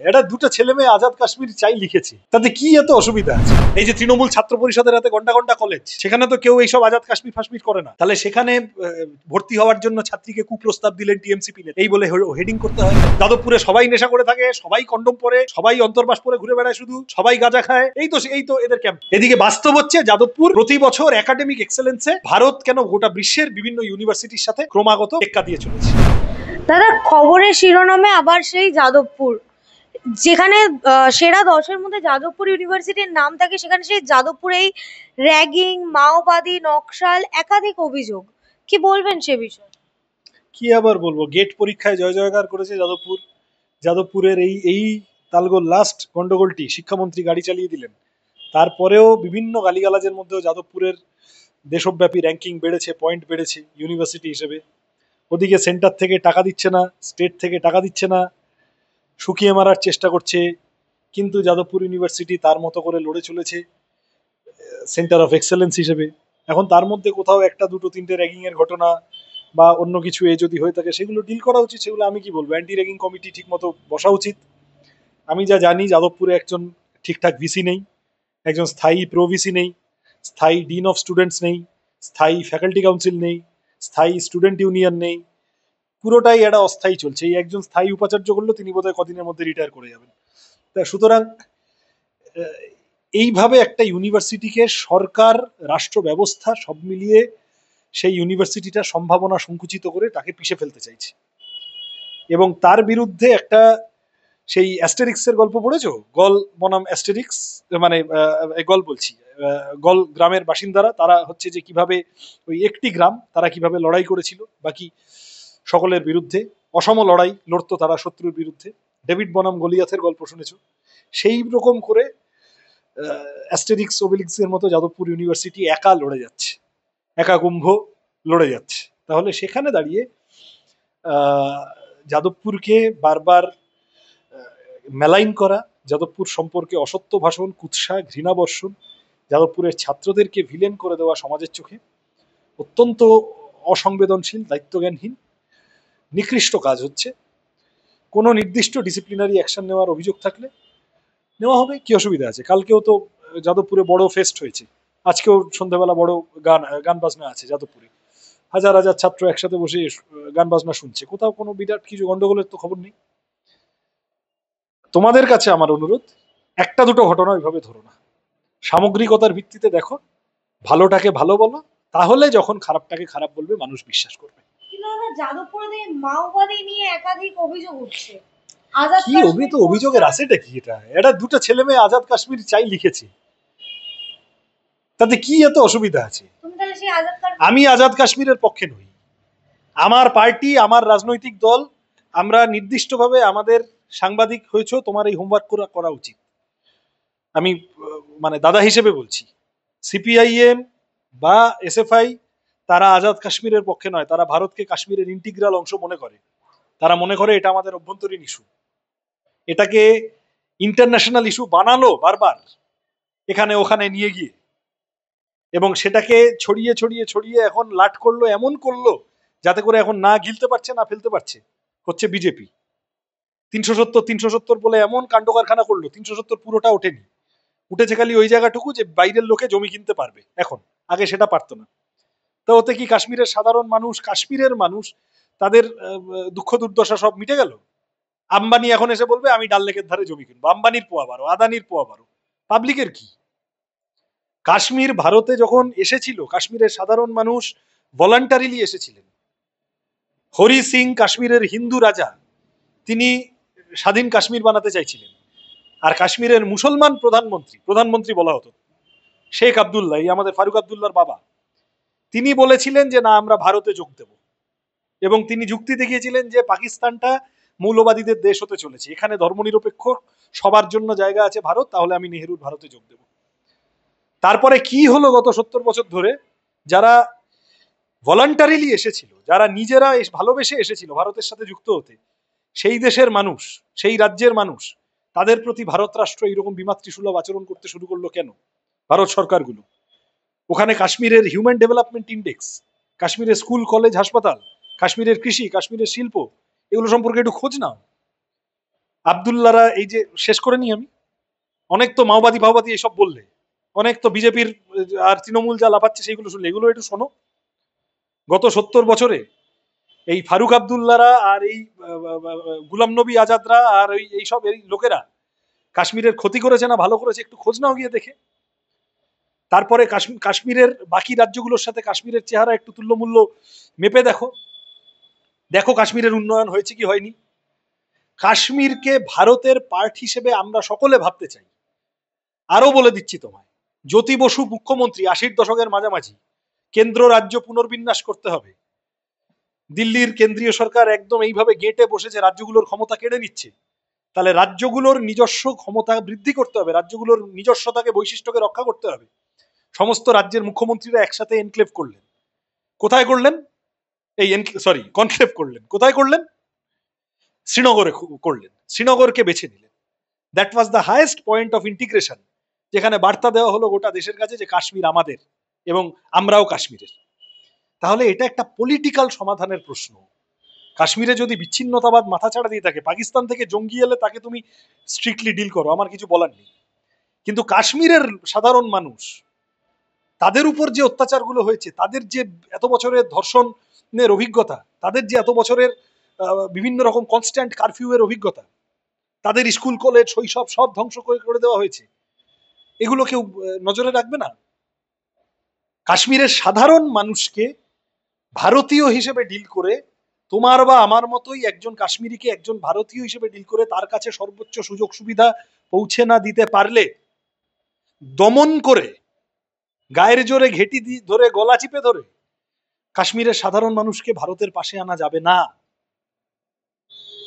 এটা দুটো ছেলে মেয়ে আজাদ কাশ্মীর চাই লিখেছে, তাতে কি এত অসুবিধা আছে? এই যে তৃণমূল ছাত্র পরিষদের হাতে ঘন্টা ঘন্টা কলেজ, সেখানে তো কেউ এইসব আজাদ কাশ্মীর ফাশ্মীর করে না। তাহলে সেখানে ভর্তি হওয়ার জন্য ছাত্রীকে কুপ্রস্তাব দিলেন টিএমসিপি এই বলে হেডিং করতে হয়। যাদবপুরে সবাই নেশা করে থাকে, সবাই কন্ডম পরে, সবাই অন্তর্বাস পরে ঘুরে বেড়ায়, শুধু সবাই গাঁজা খায়। এই তো এদের ক্যাম্প। এদিকে বাস্তব হচ্ছে যাদবপুর প্রতি বছর একাডেমিক এক্সেলেন্সে ভারত কেন গোটা বিশ্বের বিভিন্ন ইউনিভার্সিটির সাথে ক্রমাগত টেক্কা দিয়ে চলেছে। দাদা, খবরের শিরোনামে আবার সেই যাদবপুর, যেখানে সেরা 10-এর মধ্যে যাদবপুর ইউনিভার্সিটির নাম থাকে, সেখানে সেই যাদবপুরেই র্যাগিং, মাওবাদী, নকশাল, একাধিক অভিযোগ। কি বলবেন সে বিষয়ে? কি আবার বলবো, গেট পরীক্ষায় জয় জয়কার করেছে যাদবপুর। যাদবপুরের এই তালগোল লাস্ট গন্ডগোলটি শিক্ষামন্ত্রী গাড়ি চালিয়ে দিলেন, তারপরেও বিভিন্ন গালিগালাজের মধ্যেও যাদবপুরের দেশব্যাপী র্যাঙ্কিং বেড়েছে, পয়েন্ট বেড়েছে ইউনিভার্সিটি হিসেবে। ওদিকে সেন্টার থেকে টাকা দিচ্ছে না, স্টেট থেকে টাকা দিচ্ছে না, শুকিয়ে মারার চেষ্টা করছে, কিন্তু যাদবপুর ইউনিভার্সিটি তার মতো করে লড়ে চলেছে সেন্টার অফ এক্সেলেন্স হিসেবে। এখন তার মধ্যে কোথাও একটা দুটো তিনটে র্যাগিং এর ঘটনা বা অন্য কিছু যদি হয়ে থাকে, সেগুলো ডিল করা উচিত। সেগুলো আমি কি বলবো, অ্যান্টি র্যাগিং কমিটি ঠিক মতো বসা উচিত। আমি যা জানি যাদবপুরে একজন ঠিকঠাক ভিসি নেই, একজন স্থায়ী প্রো ভিসি নেই, স্থায়ী ডিন অফ স্টুডেন্টস নেই, স্থায়ী ফ্যাকাল্টি কাউন্সিল নেই, স্থায়ী স্টুডেন্ট ইউনিয়ন নেই, পুরোটাই একটা অস্থায়ী চলছে। এই একজন স্থায়ী উপাচার্য করলো, তিনি বোধহয় কদিনের মধ্যে রিটায়ার করে যাবেন। তা সুতরাং এইভাবে একটা ইউনিভার্সিটিকে সরকার, রাষ্ট্র ব্যবস্থা সব মিলিয়ে সেই ইউনিভার্সিটিটার সম্ভাবনা সংকুচিত করে তাকে পিষে ফেলতে চাইছে। এবং তার বিরুদ্ধে একটা সেই অ্যাস্টেরিক্সের গল্প পড়েছো? গল বনাম অ্যাস্টেরিক্স, মানে গল বলছি, গল গ্রামের বাসিন্দারা, তারা হচ্ছে যে কিভাবে ওই একটি গ্রাম তারা কিভাবে লড়াই করেছিল বাকি সকলের বিরুদ্ধে, অসম লড়াই লড়তো তারা শত্রুর বিরুদ্ধে। ডেভিড বনাম গলিয়াথের গল্প শুনেছো? সেই রকম করে অ্যাস্টেরিক্স ওবেলিক্স এর মতো যাদবপুর ইউনিভার্সিটি একা লড়ে যাচ্ছে, একা কুম্ভ লড়ে যাচ্ছে। তাহলে সেখানে দাঁড়িয়ে যাদবপুরকে বারবার মেলাইন করা, যাদবপুর সম্পর্কে অসত্য ভাষণ, কুৎসা, ঘৃণা বর্ষণ, যাদবপুরের ছাত্রদেরকে ভিলেন করে দেওয়া সমাজের চোখে অত্যন্ত অসংবেদনশীল, দায়িত্বজ্ঞানহীন, নিকৃষ্ট কাজ হচ্ছে। কোনো নির্দিষ্ট ডিসিপ্লিনারি অ্যাকশন নেওয়ার অভিযোগ থাকলে নেওয়া হবে, কি অসুবিধা আছে? কালকেও তো যাদবপুরে বড় ফেস্ট হয়েছে, আজকেও সন্ধ্যাবেলা বড় গান বাজনা আছে যাদবপুরে, হাজার হাজার ছাত্র একসাথে বসে গান বাজনা শুনছে। কোথাও কোনো বিরাট কিছু গন্ডগোলের তো খবর নেই। তোমাদের কাছে আমার অনুরোধ, একটা দুটো ঘটনা ওইভাবে ধরো না, সামগ্রিকতার ভিত্তিতে দেখো, ভালোটাকে ভালো বলো, তাহলে যখন খারাপটাকে খারাপ বলবে মানুষ বিশ্বাস করবে। যাদবপুরে মাওবাদী নিয়ে একাধিক অভিযোগ উঠছে। কি অভিযোগের আছেটা কি? এটা দুটো ছেলে মেয়ে আজাদ কাশ্মীর চাই লিখেছে, তাতে কি এত অসুবিধা আছে? আমি আজাদ কাশ্মীরের পক্ষে নই। আমার পার্টি, আমার রাজনৈতিক দল, আমরা নির্দিষ্টভাবে, আমাদের সাংবাদিক হয়েছে, তোমার এই হোমওয়ার্ক করা উচিত। আমি মানে দাদা হিসেবে বলছি, সিপিআইএম বা এসএফআই তারা আজাদ কাশ্মীরের পক্ষে নয়, তারা ভারতকে কাশ্মীরের ইন্টিগ্রাল অংশ মনে করে। তারা মনে করে এটা আমাদের অভ্যন্তরীণ ইস্যু, এটাকে ইন্টারন্যাশনাল ইস্যু বানালো বারবার এখানে ওখানে নিয়ে গিয়ে, এবং সেটাকে ছড়িয়ে ছড়িয়ে ছড়িয়ে এখন লাট করলো, এমন করলো যাতে করে এখন না গিলতে পারছে না ফেলতে পারছে হচ্ছে বিজেপি। 370 বলে এমন কাণ্ড কারখানা করলো, 370 পুরোটা ওঠেনি, উঠেছে খালি ওই জায়গাটুকু যে বাইরের লোকে জমি কিনতে পারবে এখন, আগে সেটা পারতো না। তো ওতে কি কাশ্মীরের সাধারণ মানুষ, কাশ্মীরের মানুষ, তাদের দুঃখ দুর্দশা সব মিটে গেল? আম্বানি এখন এসে বলবে আমি ডাল লেকের ধারে জমি কিনবো, আম্বানির পোয়া বারো, আদানির পোয়া বারো, পাবলিকের কি? কাশ্মীর ভারতে যখন এসেছিল, কাশ্মীরের সাধারণ মানুষ ভলান্টারিলি এসেছিলেন। হরি সিং কাশ্মীরের হিন্দু রাজা, তিনি স্বাধীন কাশ্মীর বানাতে চাইছিলেন। আর কাশ্মীরের মুসলমান প্রধানমন্ত্রী বলা হতো শেখ আবদুল্লাহ, আমাদের ফারুক আবদুল্লাহর বাবা, তিনি বলেছিলেন যে না, আমরা ভারতে যোগ দেব। এবং তিনি যুক্তি দেখিয়েছিলেন যে পাকিস্তানটা মৌলবাদীদের দেশ হতে চলেছে, এখানে ধর্মনিরপেক্ষ সবার জন্য জায়গা আছে ভারত, তাহলে আমি নেহেরুর ভারতে যোগ দেব। তারপরে কি হলো গত 70 বছর ধরে? যারা ভলান্টারিলি এসেছিল, যারা নিজেরা ভালোবেসে এসেছিল ভারতের সাথে যুক্ত হতে, সেই দেশের মানুষ, সেই রাজ্যের মানুষ, তাদের প্রতি ভারত রাষ্ট্র এইরকম বিমাতৃসুলভ আচরণ করতে শুরু করলো কেন? ভারত সরকারগুলো ওখানে কাশ্মীরের হিউম্যান ডেভেলপমেন্ট ইন্ডেক্স, কাশ্মীরের স্কুল কলেজ হাসপাতাল, কাশ্মীরের কৃষি, কাশ্মীরের শিল্প, এগুলো সম্পর্কে একটু খোঁজ নাও। আবদুল্লারা, এই যে শেষ করে নি আমি, অনেক তো মাওবাদী এসব বললে, অনেক তো বিজেপির আর তৃণমূল যা লাফাচ্ছে সেইগুলো শুনলে, এগুলো একটু শোনো। গত 70 বছরে এই ফারুক আবদুল্লারা আর এই গুলাম নবী আজাদরা আর এইসব এই লোকেরা কাশ্মীরের ক্ষতি করেছে না ভালো করেছে একটু খোঁজ নাও গিয়ে দেখে। তারপরে কাশ্মীরের বাকি রাজ্যগুলোর সাথে কাশ্মীরের চেহারা একটু তুল্যমূল্য মেপে দেখো, দেখো কাশ্মীরের উন্নয়ন হয়েছে কি হয়নি। কাশ্মীরকে ভারতের পার্ট হিসেবে আমরা সকলে ভাবতে চাই। আরো বলে দিচ্ছি তোমায়, জ্যোতি বসু মুখ্যমন্ত্রী 80-র দশকের মাঝামাঝি, কেন্দ্র রাজ্য পুনর্বিন্যাস করতে হবে, দিল্লির কেন্দ্রীয় সরকার একদম এইভাবে গেটে বসেছে, রাজ্যগুলোর ক্ষমতা কেড়ে নিচ্ছে, তাহলে রাজ্যগুলোর নিজস্ব ক্ষমতা বৃদ্ধি করতে হবে, রাজ্যগুলোর নিজস্বতাকে বৈশিষ্ট্যকে রক্ষা করতে হবে। সমস্ত রাজ্যের মুখ্যমন্ত্রীরা একসাথে এনক্লেভ করলেন। কোথায় করলেন? এই কনক্লেভ করলেন। কোথায় করলেন? শ্রীনগরে করলেন, শ্রীনগরকে বেছে নিলেন। That was the highest point of integration, যেখানে বার্তা দেওয়া হলো গোটা দেশের কাছে যে কাশ্মীর আমাদের এবং আমরাও কাশ্মীরের। তাহলে এটা একটা পলিটিক্যাল সমাধানের প্রশ্ন। কাশ্মীরে যদি বিচ্ছিন্নতাবাদ মাথাচাড়া দিয়ে থাকে, পাকিস্তান থেকে জঙ্গি এলে তাকে তুমি স্ট্রিক্টলি ডিল করো, আমার কিছু বলার নেই, কিন্তু কাশ্মীরের সাধারণ মানুষ, তাদের উপর যে অত্যাচারগুলো হয়েছে, তাদের যে এত বছরের ধর্ষণের অভিজ্ঞতা, তাদের যে এত বছরের বিভিন্ন রকম কনস্ট্যান্ট কারফিউ এর অভিজ্ঞতা, তাদের স্কুল কলেজ শৈশব সব ধ্বংস করে দেওয়া হয়েছে, এগুলো কেউ নজরে রাখবে না? কাশ্মীরের সাধারণ মানুষকে ভারতীয় হিসেবে ডিল করে, তোমার বা আমার মতোই একজন কাশ্মীরিকে একজন ভারতীয় হিসেবে ডিল করে তার কাছে সর্বোচ্চ সুযোগ সুবিধা পৌঁছে না দিতে পারলে, দমন করে গায়ের জোরে ঘেঁটি ধরে গলা চিপে ধরে কাশ্মীরের সাধারণ মানুষকে ভারতের পাশে আনা যাবে না।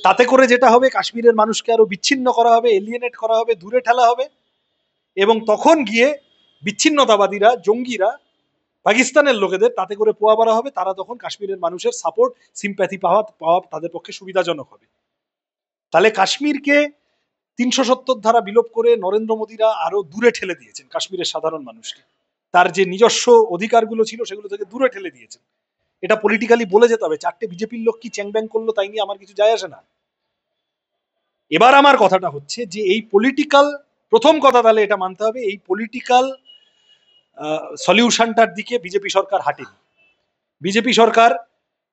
তাতে করে যেটা হবে, কাশ্মীরের মানুষকে আরো বিচ্ছিন্ন করা হবে, এলিয়েনেট করা হবে, দূরে ঠেলা হবে, এবং তখন গিয়ে বিচ্ছিন্নতাবাদীরা, জঙ্গিরা, পাকিস্তানের লোকেদের তাতে করে পোয়া মারা হবে, তারা তখন কাশ্মীরের মানুষের সাপোর্ট সিম্প্যাথি পাওয়া তাদের পক্ষে সুবিধাজনক হবে। তাহলে কাশ্মীরকে 370 ধারা বিলোপ করে নরেন্দ্র মোদীরা আরো দূরে ঠেলে দিয়েছেন কাশ্মীরের সাধারণ মানুষকে, তার যে নিজস্ব অধিকারগুলো ছিল সেগুলো থেকে দূরে ঠেলে দিয়েছেন। এটা পলিটিক্যালি বলে যেতে হবে। 4টে বিজেপির লোক কি চ্যাংব্যাং করলো তাই নিয়ে আমার কিছু যায় আসে না। এবার আমার কথাটা হচ্ছে যে এই পলিটিক্যাল, প্রথম কথা তাহলে এটা মানতে হবে, এই পলিটিক্যাল সলিউশনটার দিকে বিজেপি সরকার হাঁটেনি। বিজেপি সরকার,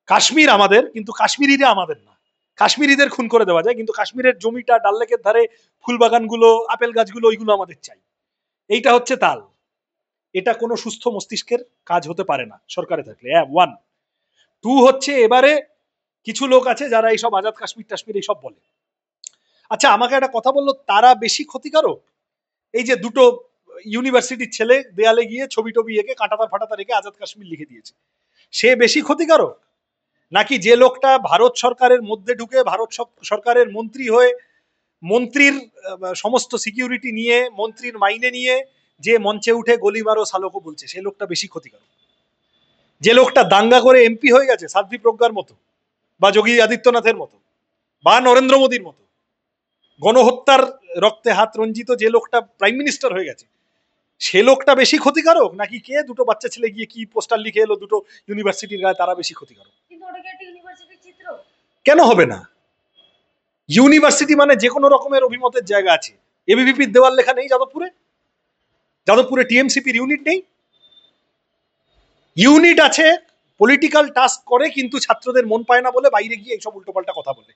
কাশ্মীর আমাদের, কিন্তু কাশ্মীরিরা আমাদের না। কাশ্মীরিদের খুন করে দেওয়া যায়, কিন্তু কাশ্মীরের জমিটা, ডাল লেকের ধারে ফুল বাগানগুলো, আপেল গাছগুলো, ওইগুলো আমাদের চাই। এইটা হচ্ছে তাল। এটা কোনো সুস্থ মস্তিষ্কের কাজ হতে পারে না সরকারে থাকলে। 1 2 হচ্ছে, এবারে কিছু লোক আছে যারা এইসব আজাদ কাশ্মীর টাশ্মীর এইসব বলে। আচ্ছা, আমাকে একটা কথা বললো, তারা বেশি ক্ষতিকারক? এই যে দুটো ইউনিভার্সিটির ছেলে দেয়ালে গিয়ে ছবি টবি এঁকে কাঁটাতার ফাটাতা রেখে আজাদ কাশ্মীর লিখে দিয়েছে, সে বেশি ক্ষতিকারক নাকি যে লোকটা ভারত সরকারের মধ্যে ঢুকে ভারত সরকারের মন্ত্রী হয়ে, মন্ত্রীর সমস্ত সিকিউরিটি নিয়ে, মন্ত্রীর মাইনে নিয়ে যে মঞ্চে উঠে গলি মারো সালোকো বলছে, সে লোকটা বেশি ক্ষতিকারক? যে লোকটা দাঙ্গা করে এমপি হয়ে গেছে, সাধ্বী প্রজ্ঞার মতো, বা যোগী আদিত্যনাথের মতো, বা নরেন্দ্র মোদীর মতো, গণহত্যার রক্তে হাত রঞ্জিত যে লোকটা প্রাইম মিনিস্টার হয়ে গেছে, সে লোকটা বেশি ক্ষতিকারক নাকি কে দুটো বাচ্চা ছেলে গিয়ে কি পোস্টার লিখে এলো দুটো ইউনিভার্সিটির গায়ে, তারা বেশি ক্ষতিকারক? কেন হবে না? ইউনিভার্সিটি মানে যে কোনো রকমের অভিমতের জায়গা আছে। এবিভিপির দেওয়াল লেখা নেই যাদবপুরে? যাদবপুরে টিএমসিপির ইউনিট নেই? ইউনিট আছে, পলিটিক্যাল টাস্ক করে, কিন্তু ছাত্রদের মন পায় না বলে বাইরে গিয়ে এইসব উল্টোপাল্টা কথা বলে।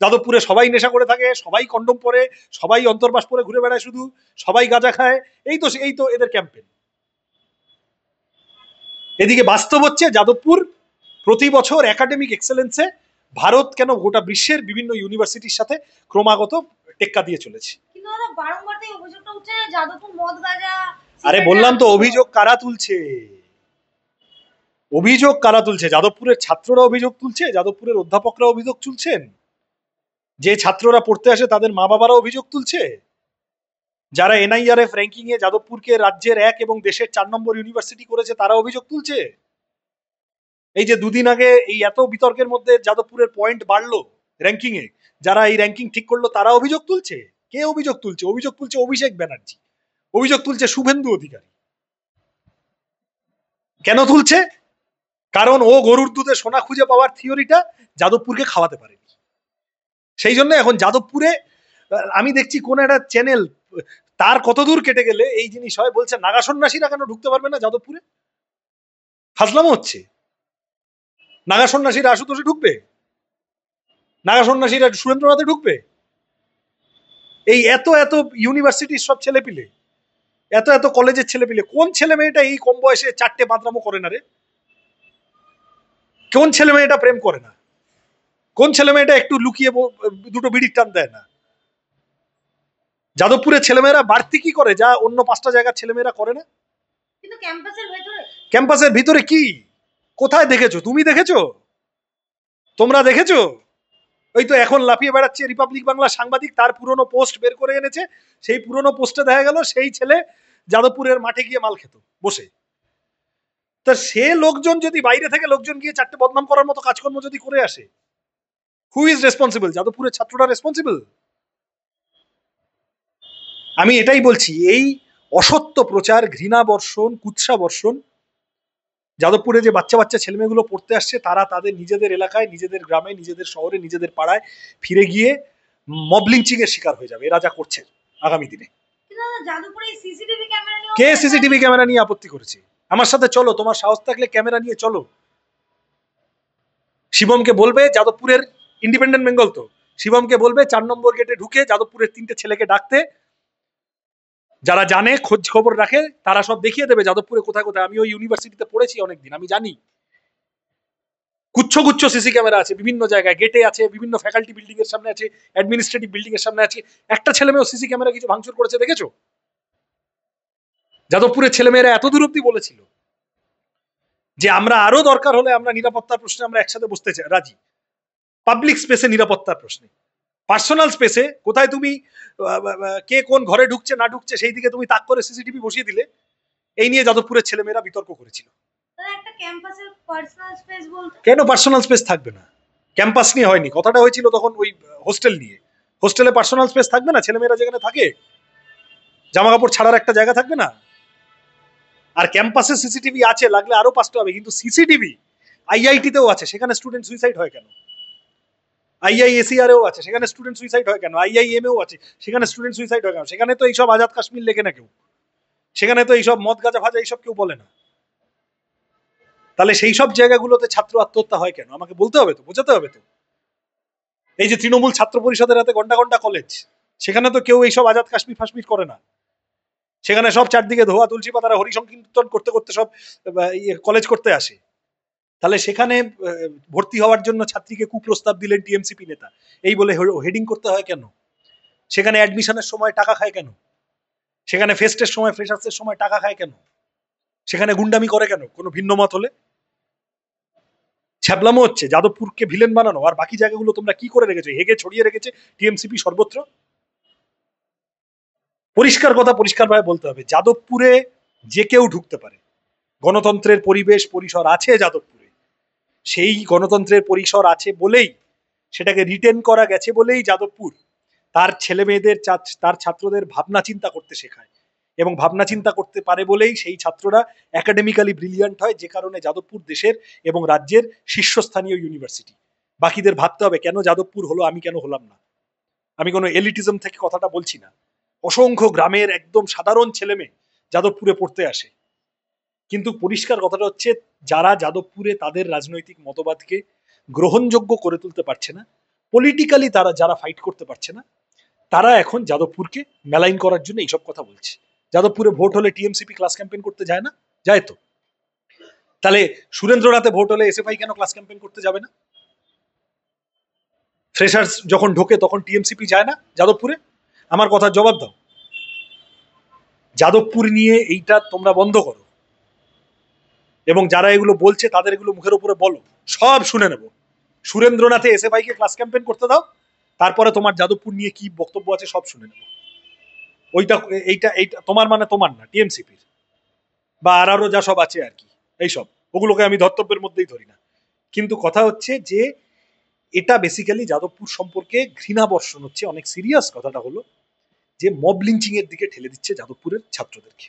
যাদবপুরে সবাই নেশা করে থাকে, সবাই কন্ডম পরে, সবাই অন্তর্বাস পরে ঘুরে বেড়ায়, শুধু সবাই গাঁজা খায়, এই তো এদের ক্যাম্পেন। এদিকে বাস্তব হচ্ছে যাদবপুর প্রতি বছর একাডেমিক এক্সেলেন্সে ভারত কেন গোটা বিশ্বের বিভিন্ন ইউনিভার্সিটির সাথে ক্রমাগত টেক্কা দিয়ে চলেছে। আরে বললাম তো, অভিযোগ কারা তুলছে? অভিযোগ কারা তুলছে? যাদবপুরের ছাত্ররা অভিযোগ তুলছে, যাদবপুরের অধ্যাপকরা অভিযোগ তুলছেন, যে ছাত্ররা পড়তে আসে তাদের মা বাবারা অভিযোগ তুলছে, যারা এনআইআরএফ র্যাঙ্কিং এ যাদবপুরকে রাজ্যের 1 এবং দেশের 4 নম্বর ইউনিভার্সিটি করেছে তারা অভিযোগ তুলছে। এই যে দুদিন আগে এই এত বিতর্কের মধ্যে যাদবপুরের পয়েন্ট বাড়লো র্যাঙ্কিং এ, যারা এই র্যাঙ্কিং ঠিক করলো তারা অভিযোগ তুলছে। কে অভিযোগ তুলছে? অভিযোগ তুলছে অভিষেক ব্যানার্জি, অভিযোগ তুলছে শুভেন্দু অধিকারী। কেন তুলছে? কারণ ও গরুর দুধে সোনা খুঁজে পাওয়ার থিওরিটা যাদবপুরকে খাওয়াতে পারেনি। সেই জন্য এখন যাদবপুরে আমি দেখছি কোন একটা চ্যানেল তার কত দূর কেটে গেলে এই জিনিস হয়, বলছে নাগা সন্ন্যাসীরা কেন ঢুকতে পারবে না যাদবপুরে? ফাজলামো হচ্ছে। নাগা সন্ন্যাসীরা আশুতোষে ঢুকবে? নাগা সন্ন্যাসীরা সুরেন্দ্রনাথে ঢুকবে? এই এত এত ইউনিভার্সিটির সব ছেলেপিলে, এত এত কলেজের ছেলেপিলে, কোন ছেলে মেয়েটা এই কম বয়সে চারটে বাদরামো করে না রে? কোন ছেলে মেয়েটা প্রেম করে না? কোন ছেলে মেয়েটা একটু লুকিয়ে দুটো বিড়ির টান দেয় না? যাদবপুরের ছেলেমেয়েরা বাড়তি কি করে যা অন্য 5টা জায়গার ছেলেমেয়েরা করে না? কিন্তু ক্যাম্পাসের ভেতরে, ক্যাম্পাসের ভিতরে কি? কোথায় দেখেছো? তুমি দেখেছো? তোমরা দেখেছো? ওই তো এখন লাফিয়ে বেড়াচ্ছে রিপাবলিক বাংলা সাংবাদিক, তার পুরনো পোস্ট বের করে এনেছে। সেই পুরনো পোস্টে দেখা গেল সেই ছেলে যাদবপুরের মাঠে গিয়ে মাল খেত বসে। তা সে লোকজন যদি বাইরে থেকে লোকজন গিয়ে চারটে বদনাম করার মতো কাজকর্ম যদি করে আসে, হু ইজ রেসপন্সিবল? যাদবপুরের ছাত্ররা রেসপন্সিবল? আমি এটাই বলছি, এই অসত্য প্রচার, ঘৃণা বর্ষণ, কুৎসা বর্ষণ, যাদবপুরে যে বাচ্চা বাচ্চা ছেলেমেয়েগুলো পড়তে আসছে তারা তাদের নিজেদের এলাকায়, নিজেদের গ্রামে, নিজেদের শহরে, নিজেদের পাড়ায় ফিরে গিয়ে মব লিঞ্চিং এর শিকার হয়ে যাবে। এরা যা করছে আগামী দিনে। যাদবপুরে সিসিটিভি ক্যামেরা নিয়ে কে সিসিটিভি ক্যামেরা নিয়ে আপত্তি করেছে? আমার সাথে চলো, তোমার সাহস থাকলে ক্যামেরা নিয়ে চলো। শিবমকে বলবে, যাদবপুরের ইন্ডিপেন্ডেন্ট বেঙ্গল তো, শিবমকে বলবে 4 নম্বর গেটে ঢুকে যাদবপুরের 3টে ছেলেকে ডাকতে, যারা জানে, খোঁজ খবর রাখে, তারা সব দেখিয়ে দেবে যাদবপুরে কোথায় কোথায়। আমি ওই ইউনিভার্সিটিতে পড়েছি অনেকদিন, আমি জানি। গুচ্ছ গুচ্ছ সিসি ক্যামেরা আছে বিভিন্ন জায়গায়, গেটে আছে, বিভিন্ন ফ্যাকাল্টি বিল্ডিং এর সামনে আছে, অ্যাডমিনিস্ট্রেটিভ বিল্ডিং এর সামনে আছে। একটা ছেলে মেয়েও সিসি ক্যামেরা কিছু ভাঙচুর করেছে দেখেছো? যাদবপুরের ছেলেমেয়েরা এত দূর অব্দি বলেছিল যে আমরা আরো দরকার হলে আমরা নিরাপত্তার প্রশ্নে আমরা একসাথে বসতে রাজি। পাবলিক স্পেসে নিরাপত্তার প্রশ্নে, পার্সোনাল স্পেসে কোথায় তুমি কে কোন ঘরে ঢুকছে না ঢুকছে সেই দিকে তুমি তাক করে সিসিটিভি বসিয়ে দিলে, এই নিয়ে যাদবপুরের ছেলেমেয়েরা বিতর্ক করেছিল। একটা ক্যাম্পাসের পার্সোনাল স্পেস বলতে কেন পার্সোনাল স্পেস থাকবে না? ক্যাম্পাস নিয়ে হয়নি, কথাটা হয়েছিল তখন ওই হোস্টেল নিয়ে। হোস্টেলে পার্সোনাল স্পেস থাকবে না? ছেলেমেয়েরা যেখানে থাকে জামা কাপড় ছাড়ার একটা জায়গা থাকবে না? আর ক্যাম্পাসে সিসিটিভি আছে, লাগলে আরো 5টা হবে, কিন্তু সিসিটিভি আইআইটি তেও আছে, সেখানে স্টুডেন্ট সুইসাইড হয় কেন? আইআইএসিআরেও আছে, সেখানে স্টুডেন্ট সুইসাইড হয় কেন? আইআইএমেও আছে, সেখানে স্টুডেন্ট সুইসাইড হয় কেন? সেখানে তো এইসব আজাদ কাশ্মীর লেখে না কেউ, সেখানে তো এইসব মদ গাঁজা ভাজা এইসব কেউ বলে না। তাহলে সেই সব জায়গাগুলোতে ছাত্র আত্মহত্যা হয় কেন? আমাকে বলতে হবে তো, বোঝাতে হবে তো। এই যে তৃণমূল ছাত্র পরিষদের হাতে ঘন্টা ঘন্টা কলেজ, সেখানে তো কেউ এইসব আজাদ কাশ্মীর ফাশ্মীর করে না। সেখানে সব চারদিকে ধোয়া তুলসী পাতারা হরি সংকীর্তন করতে করতে সব কলেজ করতে আসে। তাহলে সেখানে ভর্তি হওয়ার জন্য ছাত্রীকে কুপ্রস্তাব দিলেন টিএমসিপি নেতা, এই বলে হেডিং করতে হয় কেন? সেখানে অ্যাডমিশনের সময় টাকা খায় কেন? সেখানে ফেস্টের সময়, ফ্রেশার্সের সময় টাকা খায় কেন? সেখানে গুন্ডামি করে কেন কোনো ভিন্ন মত হলে? ছ্যাবলামো হচ্ছে যাদবপুরকে ভিলেন বানানো। আর বাকি জায়গাগুলো তোমরা কি করে রেখেছো? হেগে ছড়িয়ে রেখেছে টিএমসিপি সর্বত্র। পরিষ্কার কথা পরিষ্কারভাবে বলতে হবে, যাদবপুরে যে কেউ ঢুকতে পারে। গণতন্ত্রের পরিবেশ পরিসর আছে যাদবপুরে, সেই গণতন্ত্রের পরিসর আছে বলেই, সেটাকে রিটেন করা গেছে বলেই যাদবপুর তার ছেলে মেয়েদের, তার ছাত্রদের ভাবনা চিন্তা করতে শেখায়, এবং ভাবনা চিন্তা করতে পারে বলেই সেই ছাত্ররা একাডেমিক্যালি ব্রিলিয়ান্ট হয়, যে কারণে যাদবপুর দেশের এবং রাজ্যের শীর্ষস্থানীয় ইউনিভার্সিটি। বাকিদের ভাবতে হবে কেন যাদবপুর হলো, আমি কেন হলাম না। আমি কোনো এলিটিজম থেকে কথাটা বলছি না। অসংখ্য গ্রামের একদম সাধারণ ছেলে মেয়ে যাদবপুরে পড়তে আসে, কিন্তু পরিষ্কার কথাটা হচ্ছে যারা যাদবপুরে তাদের রাজনৈতিক মতবাদকে গ্রহণযোগ্য করে তুলতে পারছে না, পলিটিক্যালি তারা যারা ফাইট করতে পারছে না, তারা এখন যাদবপুরকে মেলাইন করার জন্য এইসব কথা বলছে। যাদবপুরে ভোট হলে টিএমসিপি ক্লাস ক্যাম্পেইন করতে যায় না? যায় তো। তাহলে সুরেন্দ্রনাথে ভোট হলে এসএফআই কেন ক্লাস ক্যাম্পেইন করতে যাবে না? ফ্রেশার্স যখন ঢোকে তখন টিএমসিপি যায় না যাদবপুরে? আমার কথার জবাব দাও। যাদবপুর নিয়ে এইটা তোমরা বন্ধ করো, এবং যারা এগুলো বলছে তাদের এগুলো মুখের উপরে বলো, সব শুনে নেব। সুরেন্দ্রনাথে এসএফআই কে ক্লাস ক্যাম্পেইন করতে দাও, তারপরে তোমার যাদবপুর নিয়ে কি বক্তব্য আছে সব শুনে নেব। ওইটা এইটা এইটা তোমার মানে তোমার না, টিএমসিপির বা আরো যা সব আছে আর কি, এইসব ওগুলোকে আমি ধর্তব্যের মধ্যেই ধরি না। কিন্তু কথা হচ্ছে যে এটা বেসিক্যালি যাদবপুর সম্পর্কে ঘৃণা বর্ষণ হচ্ছে। অনেক সিরিয়াস কথাটা হলো যে মব লিঞ্চিং এর দিকে ঠেলে দিচ্ছে যাদবপুরের ছাত্রদেরকে।